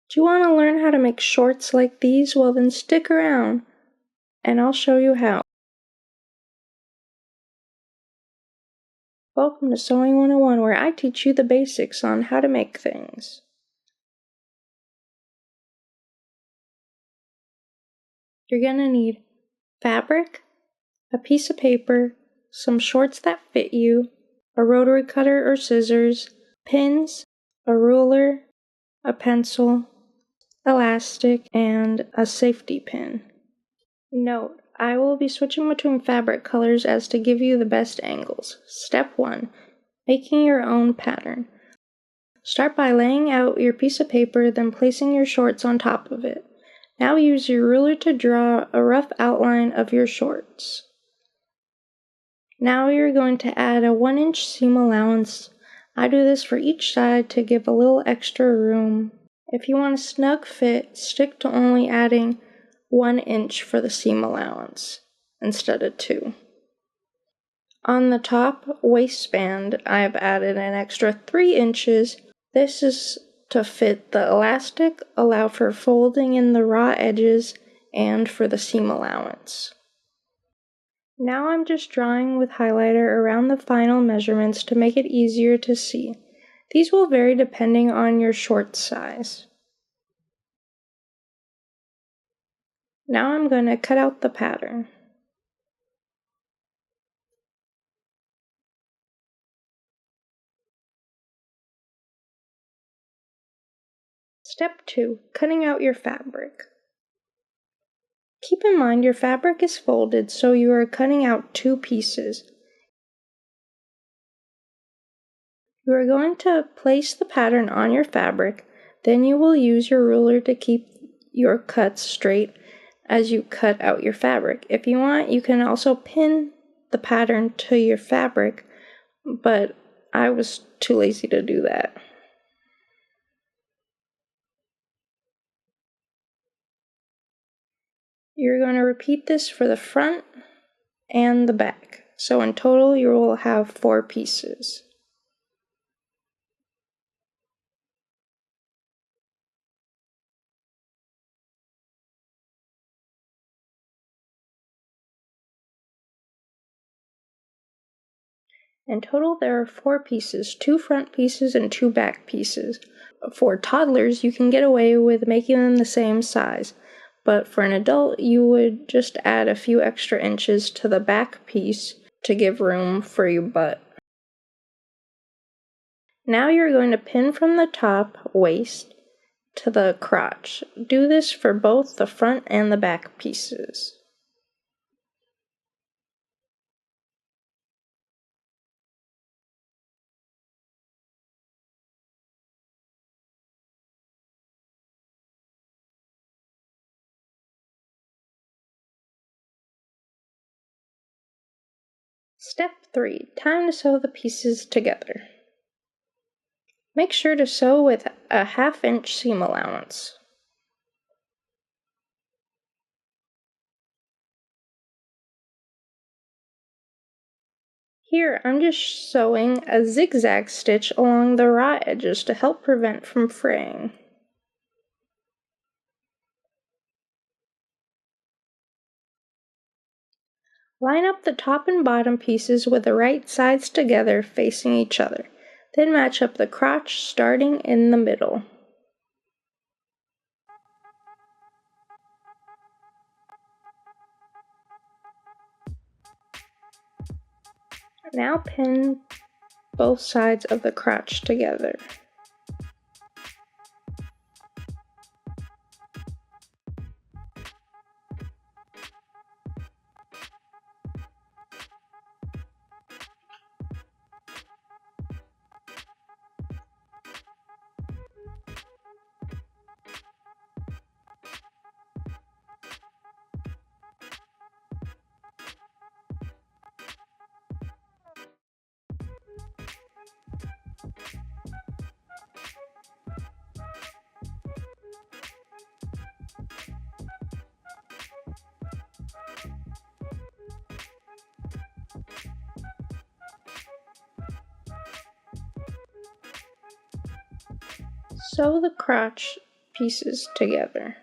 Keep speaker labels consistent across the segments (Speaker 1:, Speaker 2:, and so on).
Speaker 1: Do you want to learn how to make shorts like these? Well then stick around, and I'll show you how. Welcome to Sewing 101, where I teach you the basics on how to make things. You're going to need fabric, a piece of paper, some shorts that fit you, a rotary cutter or scissors, pins, a ruler, a pencil, elastic, and a safety pin. Note, I will be switching between fabric colors as to give you the best angles. Step 1. Making your own pattern. Start by laying out your piece of paper, then placing your shorts on top of it. Now use your ruler to draw a rough outline of your shorts. Now you're going to add a 1-inch seam allowance. I do this for each side to give a little extra room. If you want a snug fit, stick to only adding 1 inch for the seam allowance instead of 2. On the top waistband, I've added an extra 3 inches. This is to fit the elastic, allow for folding in the raw edges, and for the seam allowance. Now I'm just drawing with highlighter around the final measurements to make it easier to see. These will vary depending on your short size. Now I'm going to cut out the pattern. Step 2. Cutting out your fabric. Keep in mind your fabric is folded, so you are cutting out 2 pieces. You are going to place the pattern on your fabric, then you will use your ruler to keep your cuts straight as you cut out your fabric. If you want, you can also pin the pattern to your fabric, but I was too lazy to do that. You're going to repeat this for the front and the back. So in total, you will have 4 pieces. In total, there are 4 pieces, 2 front pieces and 2 back pieces. For toddlers, you can get away with making them the same size, but for an adult, you would just add a few extra inches to the back piece to give room for your butt. Now you're going to pin from the top waist to the crotch. Do this for both the front and the back pieces. Step 3. Time to sew the pieces together. Make sure to sew with a 1/2 inch seam allowance. Here, I'm just sewing a zigzag stitch along the raw edges to help prevent from fraying. Line up the top and bottom pieces with the right sides together facing each other. Then match up the crotch starting in the middle. Now pin both sides of the crotch together. Sew the crotch pieces together.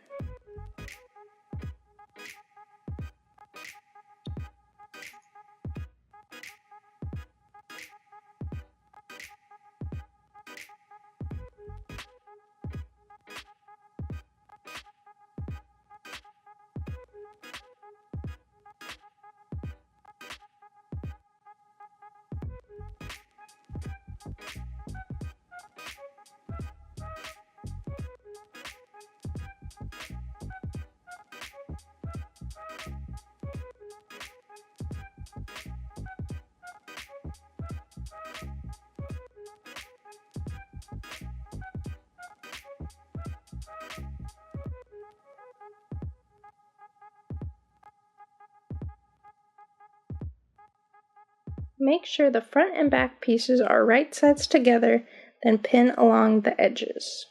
Speaker 1: Make sure the front and back pieces are right sides together, then pin along the edges.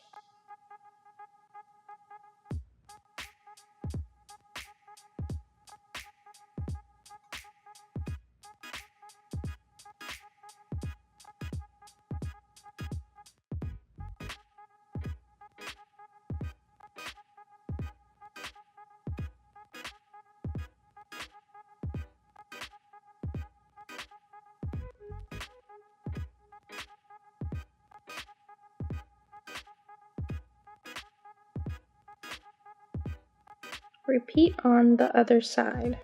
Speaker 1: Repeat on the other side.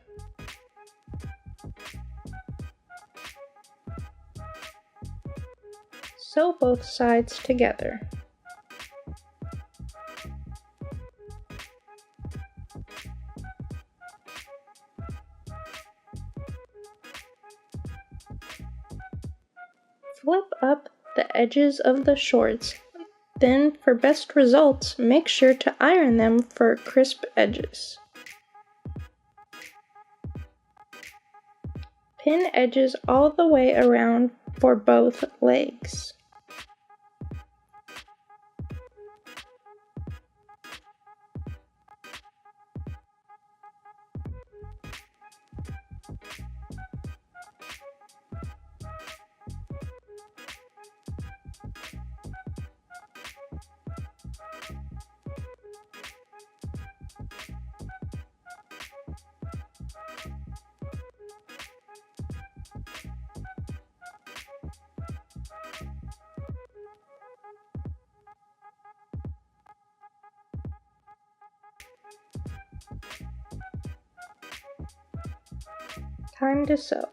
Speaker 1: Sew both sides together. Flip up the edges of the shorts. Then, for best results, make sure to iron them for crisp edges. Pin edges all the way around for both legs. Time to sew.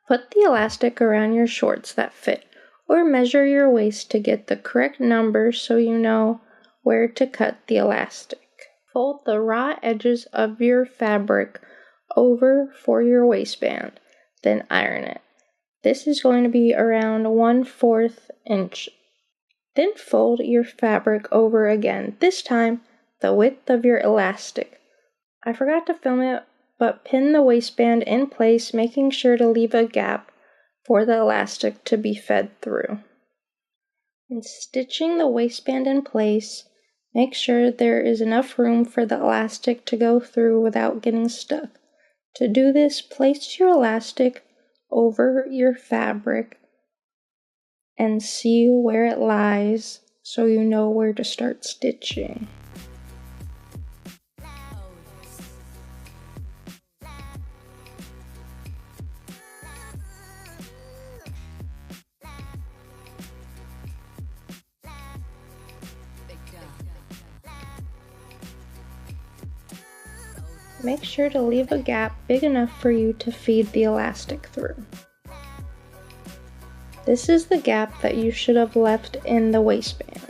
Speaker 1: Put the elastic around your shorts that fit, or measure your waist to get the correct number so you know where to cut the elastic. Fold the raw edges of your fabric over for your waistband, then iron it. This is going to be around 1/4 inch. Then fold your fabric over again, this time the width of your elastic. I forgot to film it, but pin the waistband in place, making sure to leave a gap for the elastic to be fed through. In stitching the waistband in place, make sure there is enough room for the elastic to go through without getting stuck. To do this, place your elastic over your fabric and see where it lies so you know where to start stitching. Make sure to leave a gap big enough for you to feed the elastic through. This is the gap that you should have left in the waistband.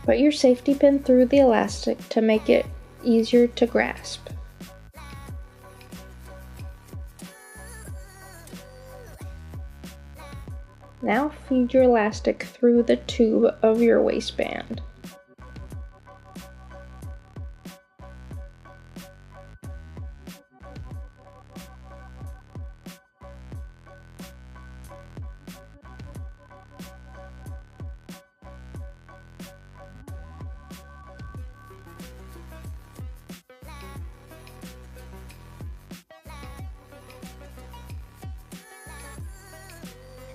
Speaker 1: Put your safety pin through the elastic to make it easier to grasp. Now feed your elastic through the tube of your waistband.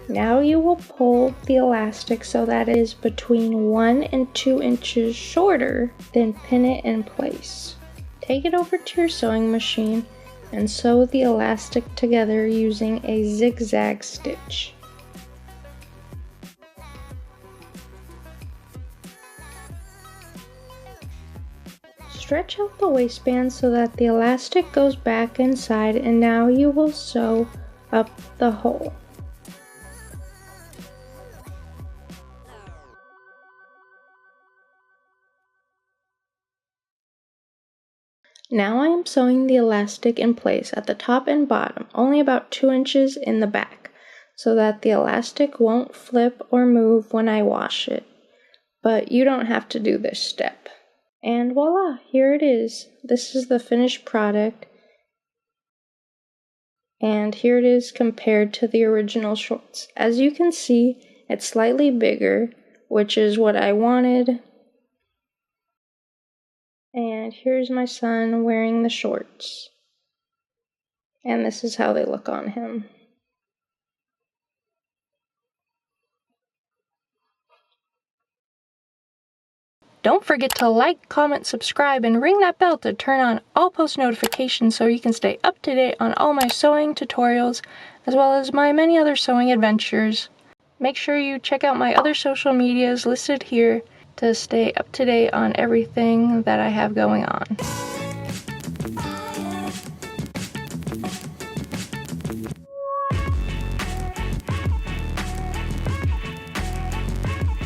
Speaker 1: Now you will pull the elastic so that it is between 1 and 2 inches shorter, then pin it in place. Take it over to your sewing machine and sew the elastic together using a zigzag stitch. Stretch out the waistband so that the elastic goes back inside, and now you will sew up the hole. Now I am sewing the elastic in place at the top and bottom, only about 2 inches in the back, so that the elastic won't flip or move when I wash it. But you don't have to do this step. And voila, here it is. This is the finished product. And here it is compared to the original shorts. As you can see, it's slightly bigger, which is what I wanted. And here's my son wearing the shorts. And this is how they look on him. Don't forget to like, comment, subscribe, and ring that bell to turn on all post notifications so you can stay up to date on all my sewing tutorials, as well as my many other sewing adventures. Make sure you check out my other social medias listed here to stay up to date on everything that I have going on.